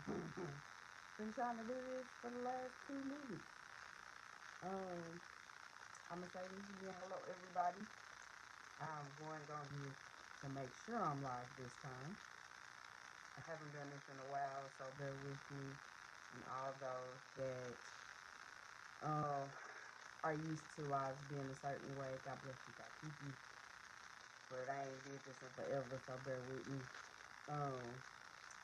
Been trying to do this for the last 2 minutes. Um, I'm gonna say this again. Hello, everybody. I'm going on here to make sure I'm live this time. I haven't done this in a while, so bear with me. And all those that uh, are used to lives being a certain way, God bless you, God keep you. But I ain't did this in forever, so bear with me. Um,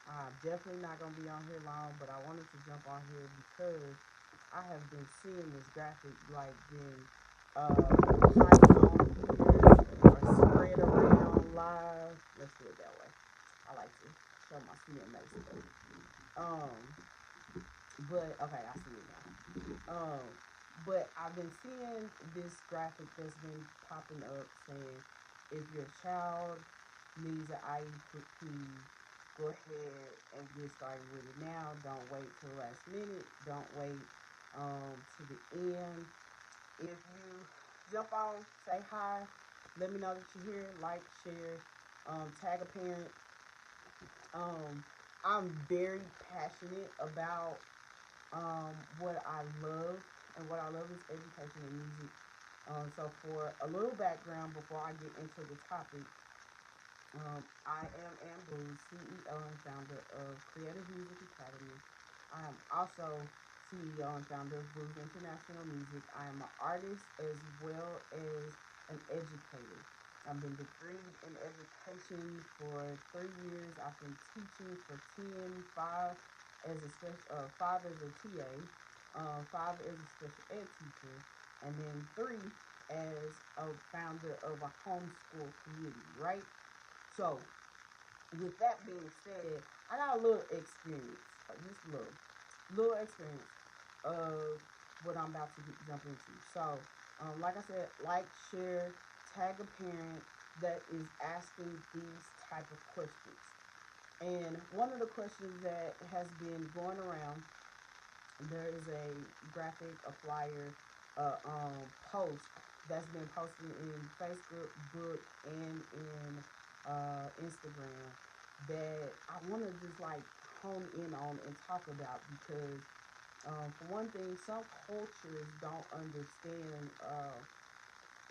I'm definitely not gonna be on here long, but I wanted to jump on here because I have been seeing this graphic like being hyped on here or spread around live. Let's do it that way. I like to show my CMA stuff. Um, but okay, I see it now. But I've been seeing this graphic that's been popping up saying if your child needs an IEP, go ahead and get started with it now. Don't wait till the last minute. Don't wait to the end. If you jump on, say hi, let me know that you're here, like, share, tag a parent. I'm very passionate about what I love, and what I love is education and music. So for a little background before I get into the topic, I am Amber, CEO and founder of Creative Music Academy. I am also CEO and founder of Blues International Music. I am an artist as well as an educator. I've been degreed in education for 3 years. I've been teaching for 10, five as a TA, five as a special ed teacher, and then three as a founder of a homeschool community, right? So, with that being said, I got a little experience, just a little experience of what I'm about to jump into. So, like I said, like, share, tag a parent that is asking these type of questions. And one of the questions that has been going around, there is a graphic, a flyer, post that's been posted in Facebook, book, and in Instagram that I want to just like hone in on and talk about because, for one thing, some cultures don't understand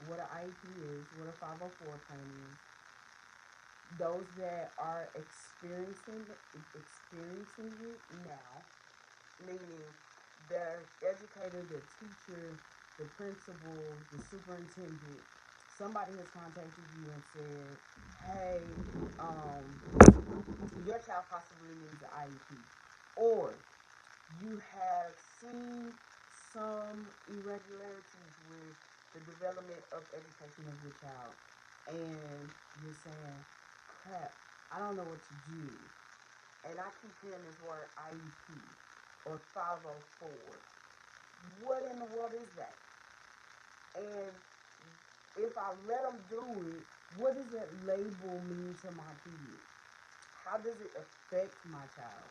what an IEP is, what a 504 plan is. Those that are experiencing it now, meaning the educator, the teacher, the principal, the superintendent, somebody has contacted you and said, hey, um, your child possibly needs an IEP. Or you have seen some irregularities with the development of education of your child. And you're saying, crap, I don't know what to do. And I keep hearing this word IEP or 504. What in the world is that? And if I let them do it, what does that label mean to my kid? How does it affect my child?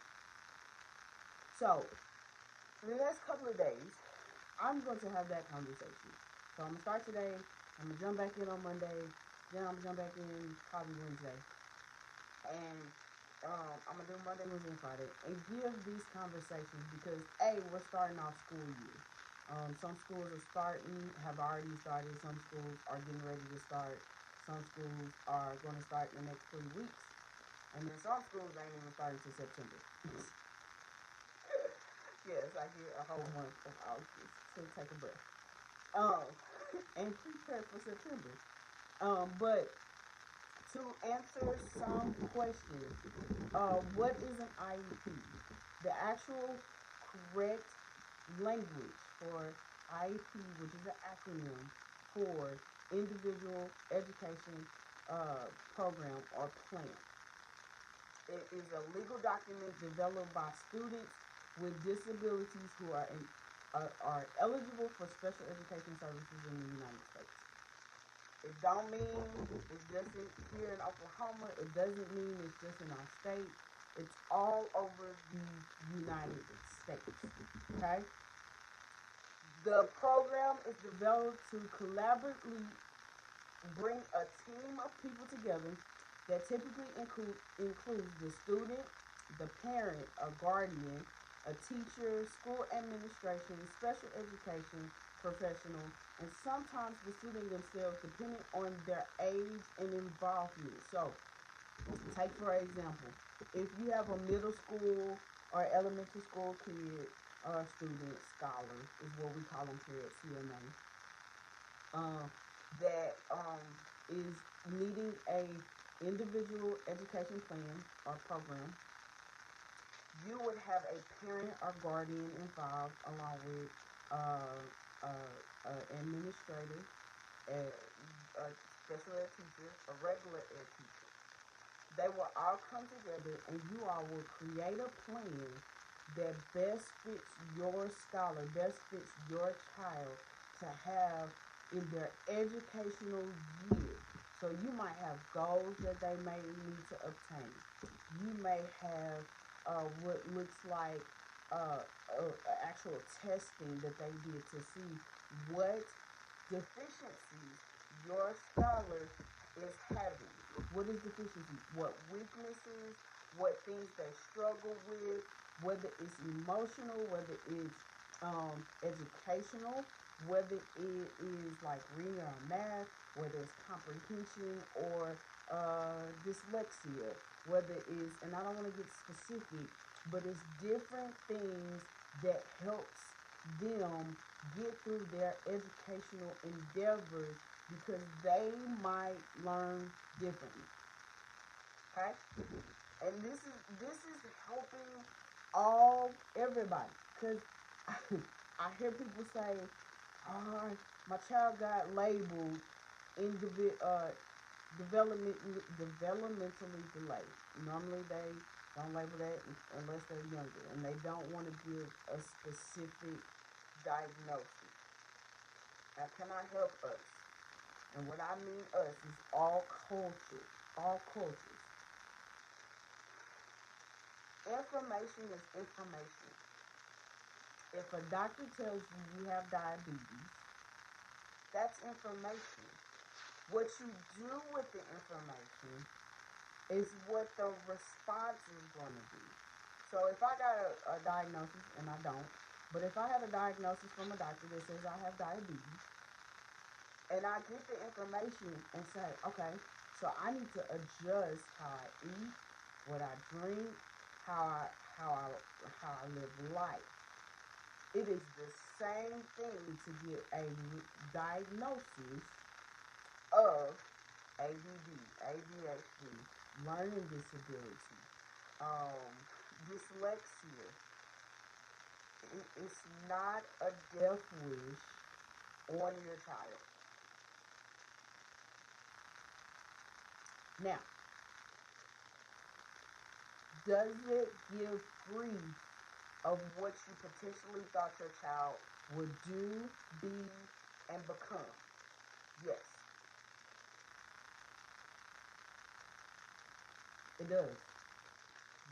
So, for the next couple of days, I'm going to have that conversation. So I'm going to start today. I'm going to jump back in on Monday. Then I'm going to jump back in probably Wednesday. And I'm going to do Monday, Wednesday, and Friday. And give these conversations because, A, we're starting off school year. Some schools are starting, have already started. Some schools are getting ready to start. Some schools are going to start in the next 3 weeks. And then some schools ain't even starting until September. Yes, I get a whole month of August to take a breath. Um, and prepare for September. But to answer some questions, what is an IEP? The actual correct language for IEP, which is an acronym for Individual Education Program or Plan. It is a legal document developed by students with disabilities who are eligible for special education services in the United States. It don't mean it's just here in Oklahoma. It doesn't mean it's just in our state. It's all over the United States. Okay? The program is developed to collaboratively bring a team of people together that typically includes the student, the parent, a guardian, a teacher, school administration, special education professional, and sometimes the student themselves, depending on their age and involvement. So, take for example, if you have a middle school or elementary school kid or student, scholar is what we call them here at CMA, that is needing a individual education plan or program, you would have a parent or guardian involved along with administrator, a special ed teacher, a regular ed teacher. They will all come together and you all will create a plan that best fits your scholar, best fits your child to have in their educational year. So you might have goals that they may need to obtain. You may have what looks like actual testing that they did to see what deficiencies your scholar is having. What is deficiency? What weaknesses? What things they struggle with? Whether it's emotional, whether it's educational, whether it is like reading or math, whether it's comprehension or dyslexia, whether it's, and I don't want to get specific, but it's different things that helps them get through their educational endeavors because they might learn differently. Okay? And this is helping everybody. Because I hear people say, oh, my child got labeled developmentally delayed. Normally they don't label that unless they're younger, and they don't want to give a specific diagnosis. Now, can I help us? And what I mean us is all cultures. All cultures. Information is information. If a doctor tells you you have diabetes, that's information. What you do with the information is what the response is going to be. So if I got a diagnosis, and I don't, but if I have a diagnosis from a doctor that says I have diabetes, and I get the information and say, okay, so I need to adjust how I eat, what I drink, how I live life. It is the same thing to get a diagnosis of ADD, ADHD, learning disability, dyslexia. It's not a death wish on your child. Now, does it give grief of what you potentially thought your child would do, be, and become? Yes, it does.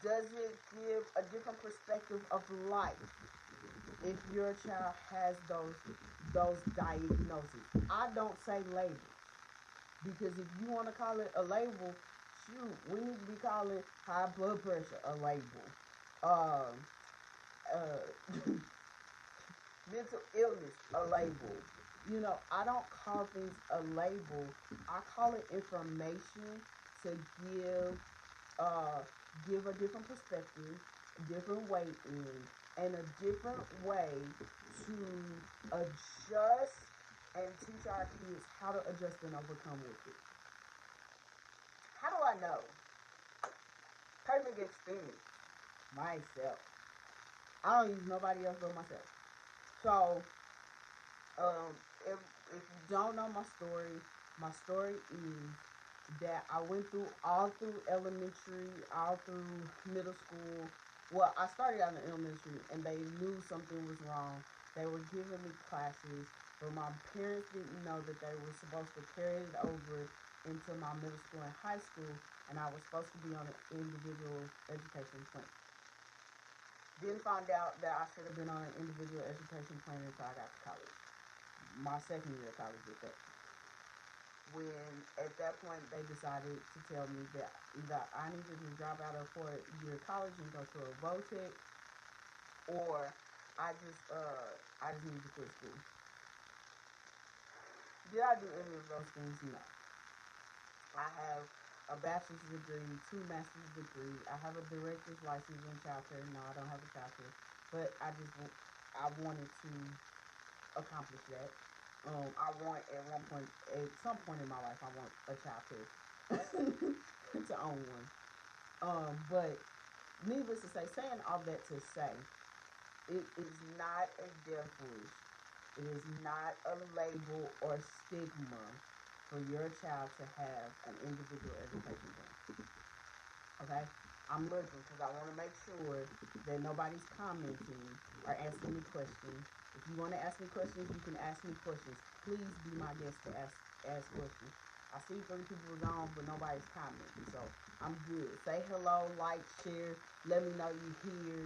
Does it give a different perspective of life if your child has those diagnoses? I don't say label because if you want to call it a label, shoot, we need to be calling high blood pressure a label. Uh, mental illness a label. You know, I don't call things a label. I call it information to uh, give a different perspective, a different way in, and a different way to adjust and teach our kids how to adjust and overcome with it. How do I know? Perfect experience. Myself. I don't use nobody else but myself. So, um, if you don't know my story is that I went through all through elementary, all through middle school. Well, I started out in elementary and they knew something was wrong. They were giving me classes, but my parents didn't know that they were supposed to carry it over into my middle school and high school, and I was supposed to be on an individual education plan. Then find out that I should have been on an individual education plan until I got to college. My second year of college with that. when at that point they decided to tell me that either I needed to drop out of 4 year college and go to a VOTEC, or I just needed to quit school. Did I do any of those things? No. I have a bachelor's degree, 2 master's degrees. I have a director's license in childcare. No, I don't have a childcare, but I wanted to accomplish that. I want at some point in my life, I want a childcare to own one. But needless to say, saying all that to say, it is not a death wish. It is not a label or stigma for your child to have an individual education plan. Okay? I'm looking because I want to make sure that nobody's commenting or asking me questions. If you want to ask me questions, you can ask me questions. Please be my guest to ask questions. I see 3 people gone, but nobody's commenting, so I'm good. Say hello, like, share. Let me know you here.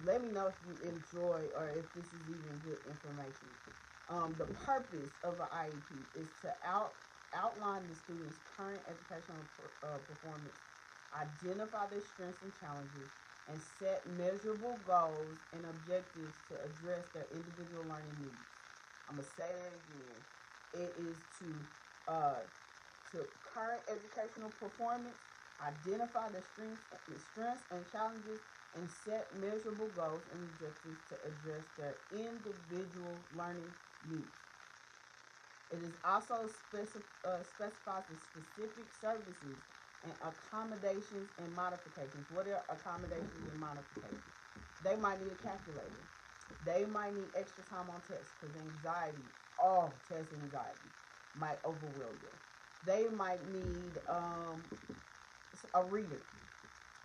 Let me know if you enjoy or if this is even good information. The purpose of an IEP is to outline the student's current educational performance, identify their strengths and challenges, and set measurable goals and objectives to address their individual learning needs. I'm going to say that again. It is to current educational performance, identify the strengths and challenges, and set measurable goals and objectives to address their individual learning needs. It is also specifies the specific services and accommodations and modifications. What are accommodations and modifications? They might need a calculator. They might need extra time on tests because anxiety, test anxiety might overwhelm them. They might need a reader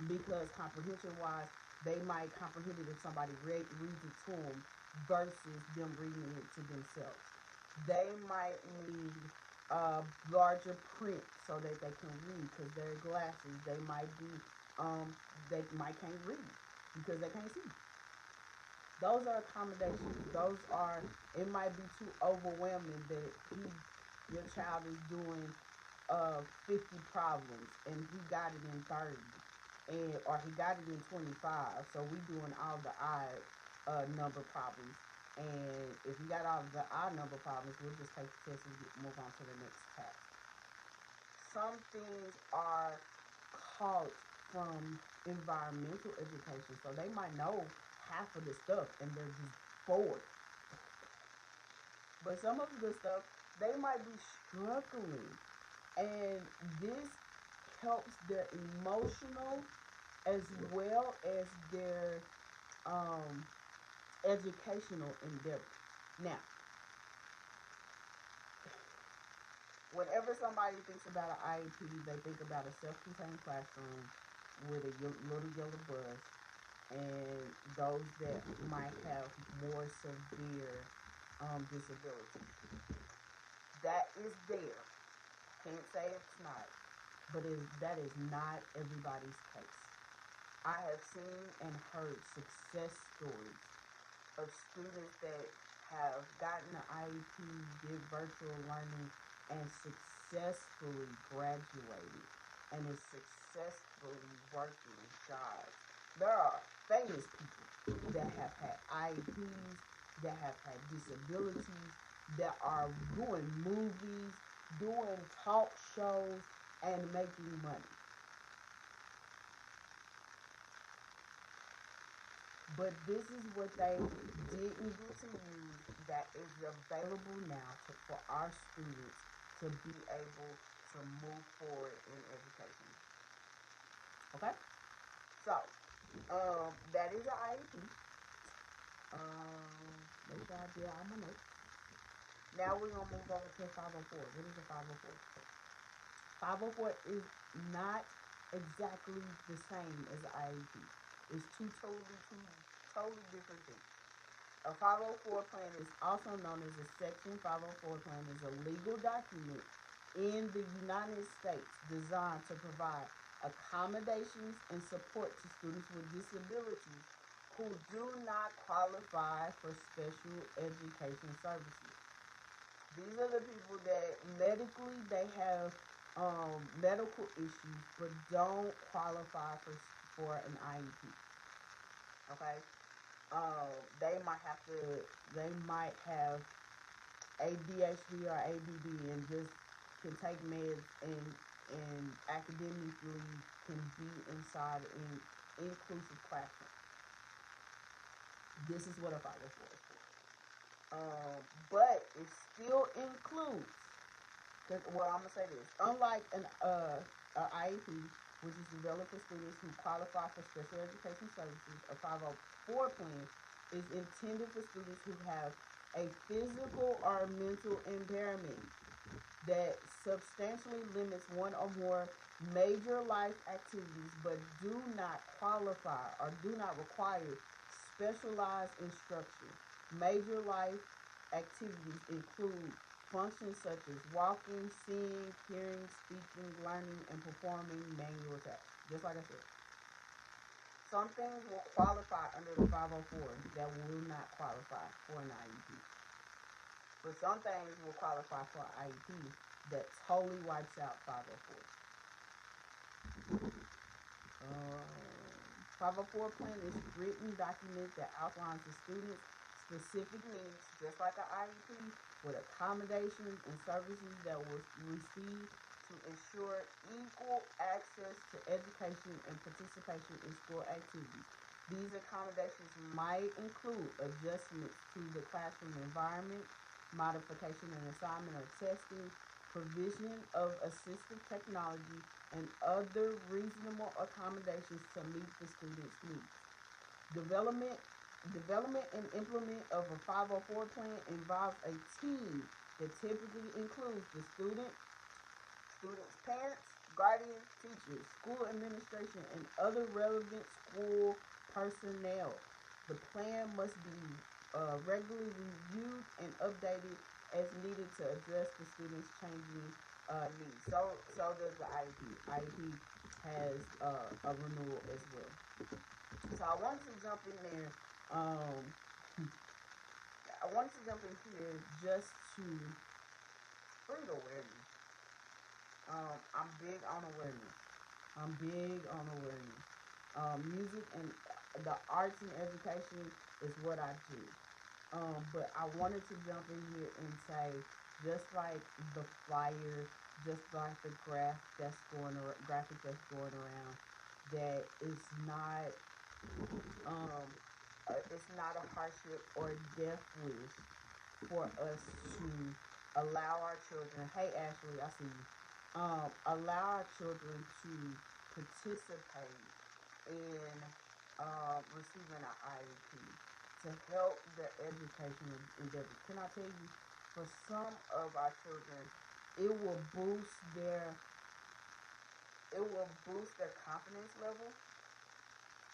because comprehension-wise, they might comprehend it if somebody reads it to them versus them reading it to themselves. They might need larger print so that they can read because their glasses. They might can't read because they can't see. Those are accommodations. It might be too overwhelming that your child is doing 50 problems and he got it in 30, or he got it in 25. So we doing all the odd number problems. And if you got all the odd number problems, we'll just take the test and move on to the next task. Some things are caught from environmental education, so they might know half of the stuff and they're just bored. But some of the stuff, they might be struggling, and this helps their emotional as well as their educational endeavor. Now, whenever somebody thinks about an IEP, they think about a self-contained classroom with a little yellow bus, and those that might have more severe disabilities. That is there. Can't say it's not, but that is not everybody's case. I have seen and heard success stories of students that have gotten an IEP, did virtual learning, and successfully graduated and is successfully working jobs. There are famous people that have had IEPs, that have had disabilities, that are doing movies, doing talk shows, and making money. But this is what they didn't get to use that is available now for our students to be able to move forward in education. Okay? So, that is an IEP. Make sure I did all my notes. Now we're going to move over to 504. What is a 504? 504 is not exactly the same as an IEP. It's two totally different things. A 504 plan is also known as a Section 504 plan, is a legal document in the United States designed to provide accommodations and support to students with disabilities who do not qualify for special education services. These are the people that medically they have medical issues but don't qualify for an IEP. Okay, they might have to. They might have ADHD or ADD and just can take meds and academically can be inside an inclusive classroom. This is what a 504 is for. But it still includes. Well, I'm gonna say this. Unlike an IEP, which is developed for students who qualify for special education services, a 504 plan is intended for students who have a physical or mental impairment that substantially limits one or more major life activities but do not qualify or do not require specialized instruction. Major life activities include functions such as walking, seeing, hearing, speaking, learning, and performing manual tasks. Just like I said. Some things will qualify under the 504 that will not qualify for an IEP. But some things will qualify for an IEP that totally wipes out 504. 504 plan is a written document that outlines the student's specific needs, just like an IEP, with accommodations and services that will receive to ensure equal access to education and participation in school activities. These accommodations might include adjustments to the classroom environment, modification and assignment or testing, provision of assistive technology, and other reasonable accommodations to meet the student's needs. Development, development and implement of a 504 plan involves a team that typically includes the student's parents, guardians, teachers, school administration, and other relevant school personnel. The plan must be regularly reviewed and updated as needed to address the student's changing needs. So does the IEP. IEP has a renewal as well. So I wanted to jump in there. I wanted to jump in here just to bring awareness. I'm big on awareness. I'm big on awareness. Music and the arts and education is what I do. But I wanted to jump in here and say, just like the flyer, just like the graphic that's going around, that it's not a hardship or death wish for us to allow our children. Hey Ashley, I see you. Allow our children to participate in receiving an IEP to help their educational endeavors. Can I tell you, for some of our children, it will boost their confidence level.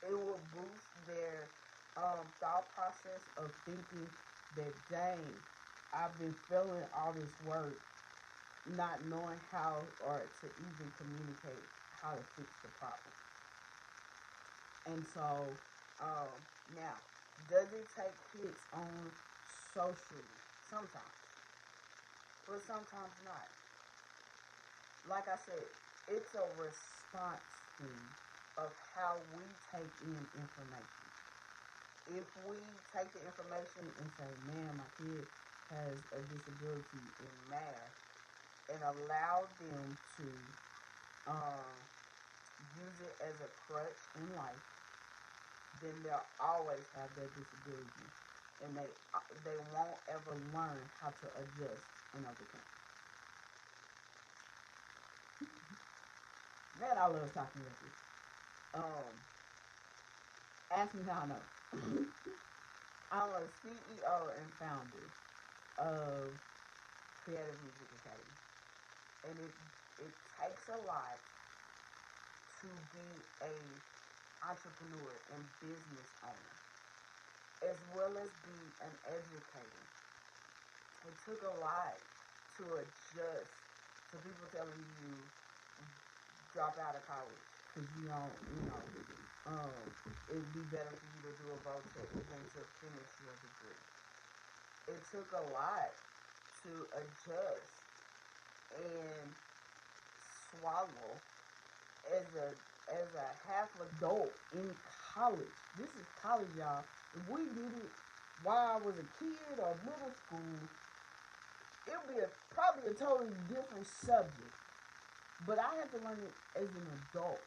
It will boost their thought process of thinking that, dang, I've been feeling all this work, not knowing how or to even communicate how to fix the problem. And so, um, now, does it take hits on socially? Sometimes, but sometimes not. Like I said, it's a response thing of how we take in information. If we take the information and say, man, my kid has a disability in math, and allow them to um, use it as a crutch in life, then they'll always have that disability, and they won't ever learn how to adjust and overcome. Man, I love talking with you. Um, Ask me how I know. I'm a CEO and founder of Creative Music Academy, and it takes a lot to be a entrepreneur and business owner, as well as be an educator. It took a lot to adjust to people telling you drop out of college because it'd be better for you to do a VOTEC than to finish your degree. It took a lot to adjust and swallow as a half adult in college. This is college, y'all. If we did it while I was a kid or middle school, it would be probably a totally different subject. But I had to learn it as an adult,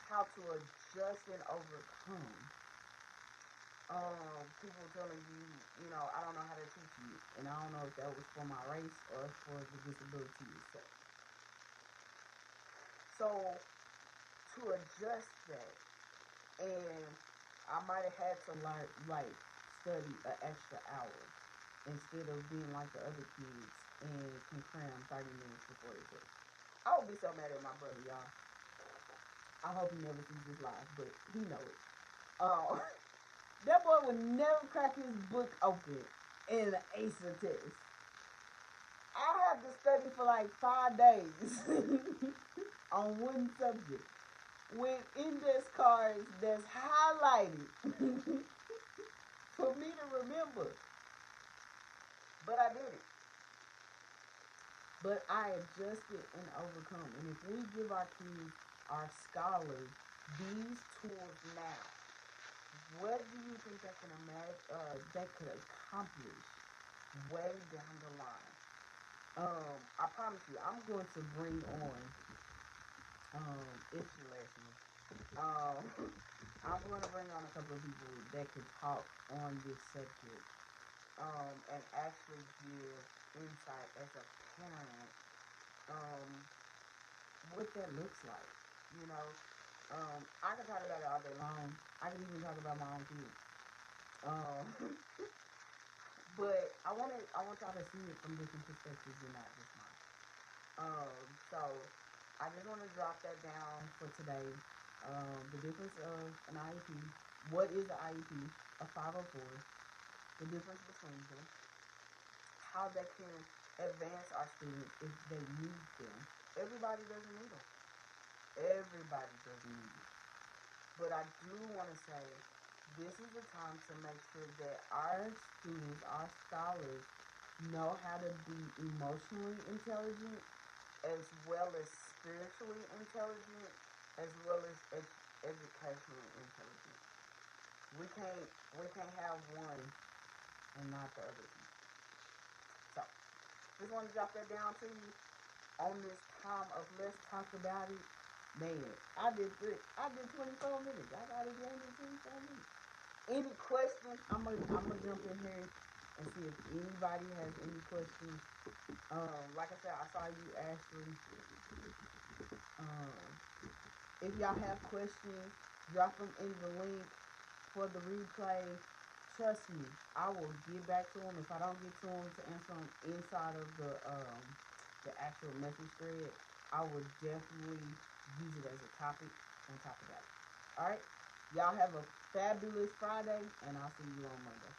how to adjust and overcome. People telling you, I don't know how to teach you, and I don't know if that was for my race or for the disability itself. So to adjust that, and I might have had to like study an extra hour instead of being like the other kids and can cram 30 minutes before the test. I would be so mad at my brother, y'all. I hope he never sees this live, but he knows it. That boy would never crack his book open in an ACE test. I had to study for like 5 days on one subject with index cards that's highlighted for me to remember. But I did it. But I adjusted and overcome. And if we give our kids, our scholars, these tools now, what do you think they can imagine? They could accomplish way down the line. I promise you, I'm going to bring on it's your lesson. I'm going to bring on a couple of people that can talk on this subject, and actually give insight as a parent, what that looks like. You know, I can talk about it all day long. I can even talk about my own kids. But I want y'all to see it from different perspectives and not just mine. So I just want to drop that down for today. The difference of an IEP. What is an IEP? A 504. The difference between them. How they can advance our students if they need them. Everybody doesn't need them. Everybody doesn't need them. But I do want to say this is the time to make sure that our students, our scholars, know how to be emotionally intelligent as well as spiritually intelligent as well as educationally intelligent. We can't have one and not the other two. So just want to drop that down to you on this time of let's talk about it. Man, I did 24 minutes. I got it down to 24 minutes. Any questions? I'm gonna jump in here and see if anybody has any questions. Like I said, I saw you, Ashley. If y'all have questions, drop them in the link for the replay. Trust me, I will get back to them. If I don't get to them to answer them inside of the actual message thread, I will definitely use it as a topic and talk about it. All right, y'all have a fabulous Friday, and I'll see you on Monday.